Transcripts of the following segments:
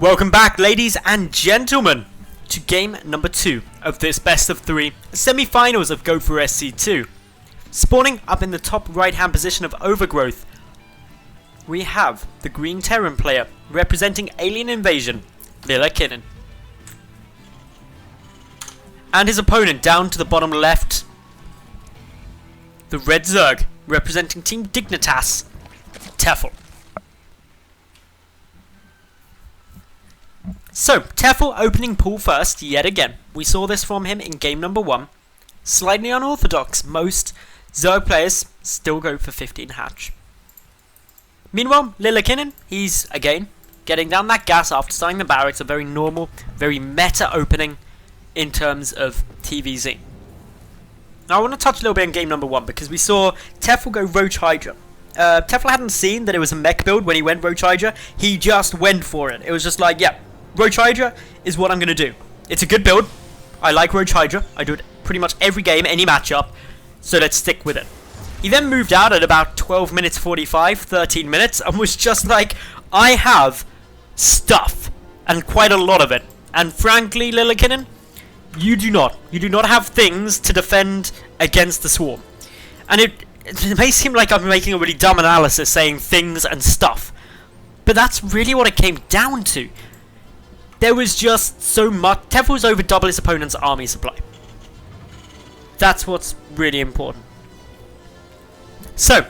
Welcome back, ladies and gentlemen, to game number 2 of this best of 3 semi-finals of Go4SC2. Spawning up in the top right hand position of Overgrowth, we have the Green Terran player representing Alien Invasion, Lillekanin. And his opponent down to the bottom left, the Red Zerg representing Team Dignitas, Tefel. So, Tefel opening pool first, yet again. We saw this from him in game number 1. Slightly unorthodox. Most Zerg players still go for 15 hatch. Meanwhile, Lillekanin, he's, again, getting down that gas after starting the barracks. A very normal, very meta opening in terms of TvZ. Now, I want to touch a little bit on game number 1, because we saw Tefel go Roach Hydra. Tefel hadn't seen that it was a mech build when he went Roach Hydra. He just went for it. It was just like, yeah, Roach Hydra is what I'm going to do. It's a good build. I like Roach Hydra. I do it pretty much every game, any matchup. So let's stick with it. He then moved out at about 12 minutes 45, 13 minutes, and was just like, I have stuff, and quite a lot of it. And frankly, Lillekanin, you do not. You do not have things to defend against the swarm. And it may seem like I'm making a really dumb analysis saying things and stuff. But that's really what it came down to. There was just so much. Tefel was over double his opponent's army supply. That's what's really important. So,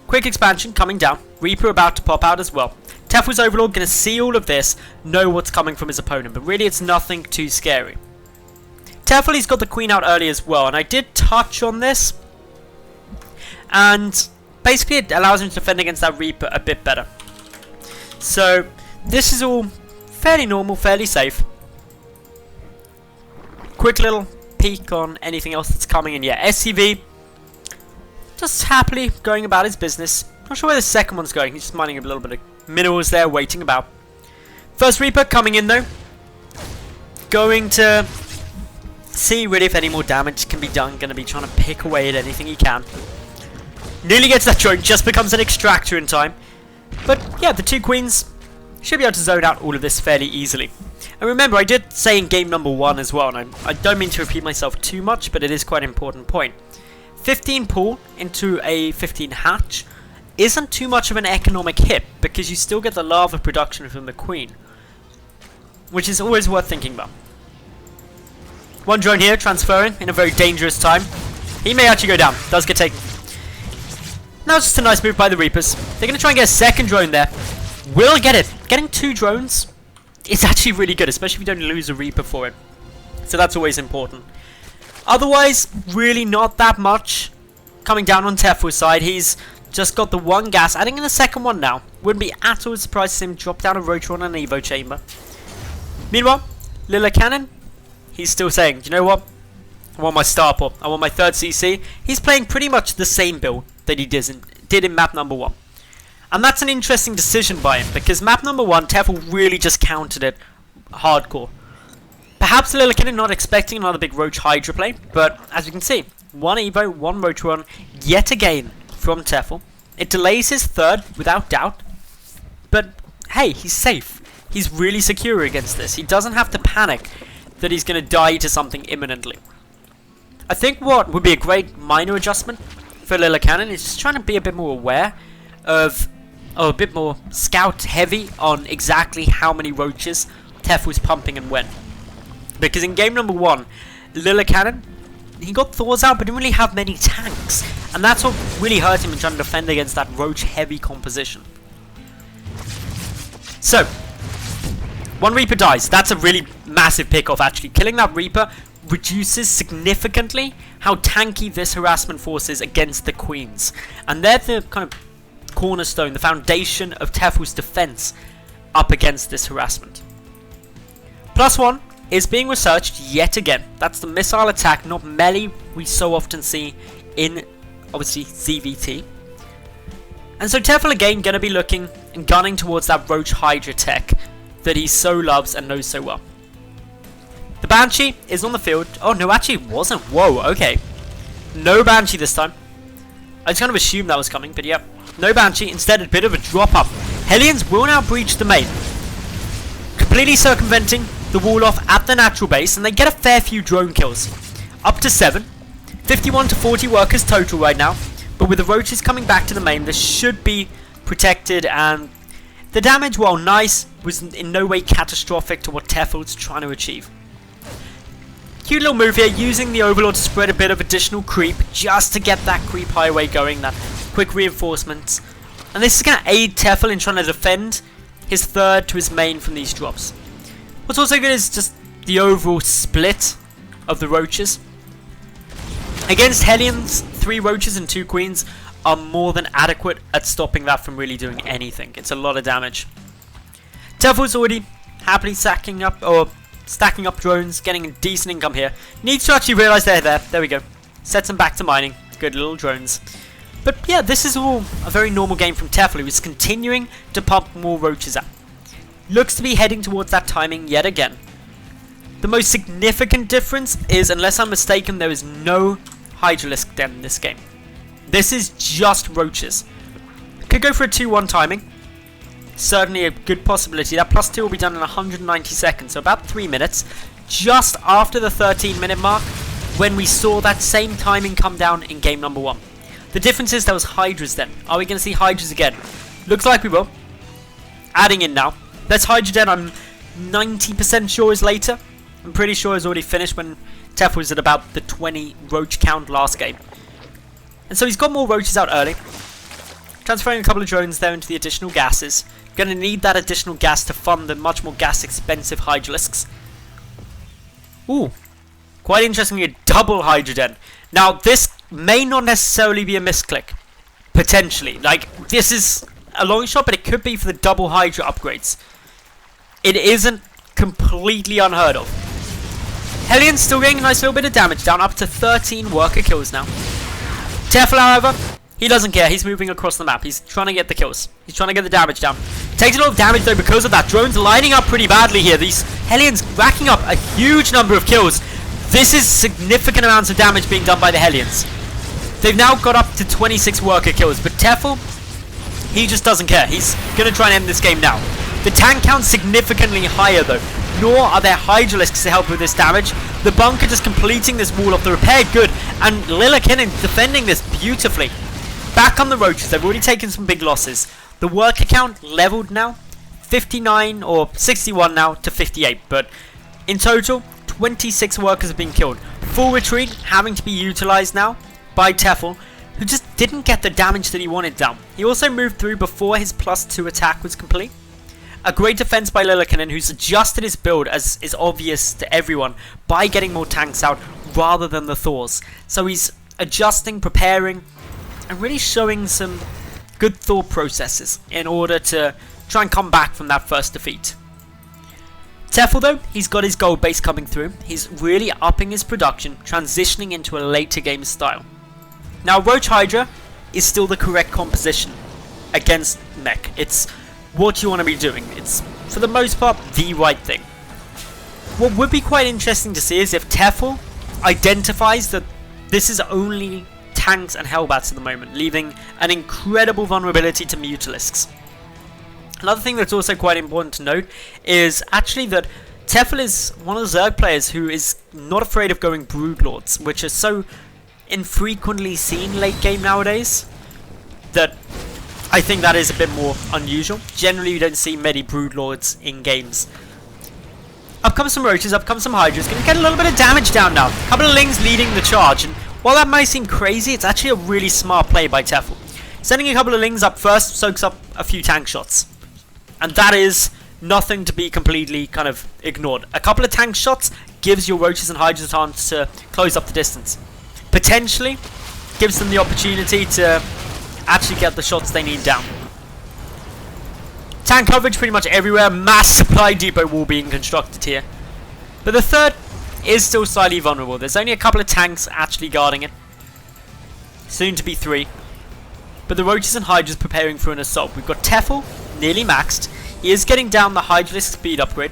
quick expansion coming down. Reaper about to pop out as well. Tefel's Overlord going to see all of this, know what's coming from his opponent, but really it's nothing too scary. Tefel, he's got the Queen out early as well, and I did touch on this. And basically it allows him to defend against that Reaper a bit better. So, this is all fairly normal, fairly safe. Quick little peek on anything else that's coming in. Yeah, SCV just happily going about his business. Not sure where the second one's going. He's just mining a little bit of minerals there, waiting about. First Reaper coming in though. Going to see really if any more damage can be done. Going to be trying to pick away at anything he can. Nearly gets that drone, just becomes an extractor in time. But yeah, the two queens should be able to zone out all of this fairly easily. And remember, I did say in game number 1 as well, and I don't mean to repeat myself too much, but it is quite an important point. 15 pool into a 15 hatch isn't too much of an economic hit, because you still get the lava production from the queen, which is always worth thinking about. One drone here, transferring in a very dangerous time. He may actually go down, does get taken. Now it's just a nice move by the Reapers. They're going to try and get a second drone there. Will get it. Getting 2 drones is actually really good, especially if you don't lose a Reaper for it. So that's always important. Otherwise, really not that much coming down on Tefel's side. He's just got the 1 gas, adding in the second one now. Wouldn't be at all surprised to see him drop down a Rotron and an Evo chamber. Meanwhile, Lillekanin, he's still saying, you know what? I want my star pop. I want my third CC. He's playing pretty much the same build that he did in map number 1. And that's an interesting decision by him, because map number 1, Tefel really just countered it hardcore. Perhaps Lillekanin not expecting another big Roach Hydra play, but as you can see, 1 Evo, 1 Rotron, yet again from Tefel. It delays his third, without doubt, but hey, he's safe. He's really secure against this. He doesn't have to panic that he's going to die to something imminently. I think what would be a great minor adjustment for Lillekanin is just trying to be a bit more aware of, or a bit more scout heavy on exactly how many roaches Tefel's pumping and when. Because in game number 1, Lillekanin, he got Thors out but didn't really have many tanks. And that's what really hurt him in trying to defend against that roach heavy composition. So, 1 Reaper dies. That's a really massive pick off actually. Killing that Reaper reduces significantly how tanky this harassment force is against the queens. And they're the kind of cornerstone, the foundation of Tefel's defense up against this harassment. +1 is being researched yet again. That's the missile attack, not melee we so often see in, obviously, ZVT. And so Tefel again going to be looking and gunning towards that Roach Hydra tech that he so loves and knows so well. The Banshee is on the field. Oh no, actually it wasn't. Whoa, okay. No Banshee this time. I just kind of assumed that was coming, but yeah. No Banshee, instead a bit of a drop up. Hellions will now breach the main, completely circumventing the wall off at the natural base, and they get a fair few drone kills. Up to 7. 51 to 40 workers total right now, but with the roaches coming back to the main, this should be protected, and the damage, while nice, was in no way catastrophic to what Tefel's trying to achieve. Cute little move here, using the Overlord to spread a bit of additional creep, just to get that creep highway going, that quick reinforcements. And this is going to aid Tefel in trying to defend his third to his main from these drops. What's also good is just the overall split of the roaches. Against Hellions, 3 roaches and 2 queens are more than adequate at stopping that from really doing anything. It's a lot of damage. Tefel's already happily stacking up drones, getting a decent income here. Needs to actually realise they're there. There we go. Sets them back to mining. Good little drones. But yeah, this is all a very normal game from Tefel, who is continuing to pump more roaches out. Looks to be heading towards that timing yet again. The most significant difference is, unless I'm mistaken, there is no Hydralisk Den in this game. This is just roaches. Could go for a 2-1 timing. Certainly a good possibility. That +2 will be done in 190 seconds, so about 3 minutes. Just after the 13-minute mark, when we saw that same timing come down in game number 1. The difference is there was Hydras then. Are we going to see Hydras again? Looks like we will. Adding in now. Let's Hydra Den, I'm 90% sure is later. I'm pretty sure it's already finished when Tefel was at about the 20 roach count last game. And so he's got more roaches out early. Transferring a couple of drones there into the additional gases. Going to need that additional gas to fund the much more gas expensive Hydralisks. Ooh. Quite interestingly, a double Hydra Den. Now, this may not necessarily be a misclick. Potentially. Like, this is a long shot, but it could be for the double Hydra upgrades. It isn't completely unheard of. Hellions still getting a nice little bit of damage down, up to 13 worker kills now. Tefel, however, he doesn't care. He's moving across the map. He's trying to get the kills. He's trying to get the damage down. Takes a lot of damage, though, because of that. Drones lining up pretty badly here. These Hellions racking up a huge number of kills. This is significant amounts of damage being done by the Hellions. They've now got up to 26 worker kills, but Tefel, he just doesn't care. He's going to try and end this game now. The tank count's significantly higher, though. Nor are there Hydralisks to help with this damage. The bunker just completing this wall off the repair, good. And Lillekanin defending this beautifully. Back on the roaches, they've already taken some big losses. The worker count leveled now. 59 or 61 now to 58. But in total, 26 workers have been killed. Full retreat having to be utilised now by Tefel, who just didn't get the damage that he wanted down. He also moved through before his +2 attack was complete. A great defense by Lillekanin, who's adjusted his build, as is obvious to everyone, by getting more tanks out rather than the Thors. So he's adjusting, preparing, and really showing some good thought processes in order to try and come back from that first defeat. Tefel, though, he's got his gold base coming through. He's really upping his production, transitioning into a later game style. Now, Roach Hydra is still the correct composition against mech. It's what you want to be doing. It's, for the most part, the right thing. What would be quite interesting to see is if Tefel identifies that this is only tanks and Hellbats at the moment, leaving an incredible vulnerability to Mutalisks. Another thing that's also quite important to note is actually that Tefel is one of the Zerg players who is not afraid of going Broodlords, which are so infrequently seen late game nowadays that I think that is a bit more unusual. Generally, you don't see many Broodlords in games. Up comes some Roaches, up comes some Hydras. Going to get a little bit of damage down now. A couple of Lings leading the charge. And while that might seem crazy, it's actually a really smart play by Tefel. Sending a couple of Lings up first soaks up a few tank shots. And that is nothing to be completely kind of ignored. A couple of tank shots gives your Roaches and Hydras a chance to close up the distance. Potentially gives them the opportunity to actually get the shots they need down. Tank coverage pretty much everywhere. Mass supply depot wall being constructed here. But the third is still slightly vulnerable. There's only a couple of tanks actually guarding it. Soon to be 3. But the Roaches and Hydras preparing for an assault. We've got Tefel nearly maxed. He is getting down the Hydralisk speed upgrade.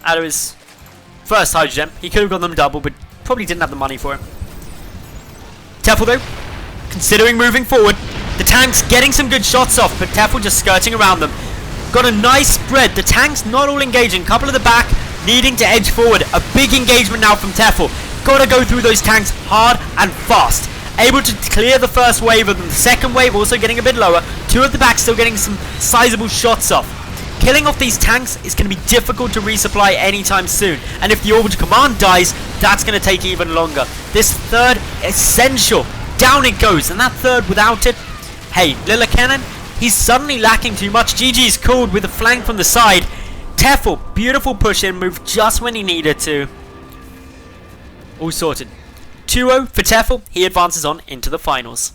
Out of his first Hydra gem. He could have got them double, but probably didn't have the money for him. Tefel, though, considering moving forward, The tanks getting some good shots off, but Tefel just skirting around them. Got a nice spread. The tanks not all engaging. Couple of the back needing to edge forward. A big engagement now from Tefel. Gotta go through those tanks hard and fast. Able to clear the first wave of them. The second wave also getting a bit lower. Two at the back still getting some sizable shots off. Killing off these tanks is going to be difficult to resupply anytime soon. And if the orbital command dies, that's going to take even longer. This third, essential. Down it goes. And that third without it, hey, Lillekanin, he's suddenly lacking too much. GG's called with a flank from the side. Tefel, beautiful push in, moved just when he needed to. All sorted. 2-0 for Tefel, he advances on into the finals.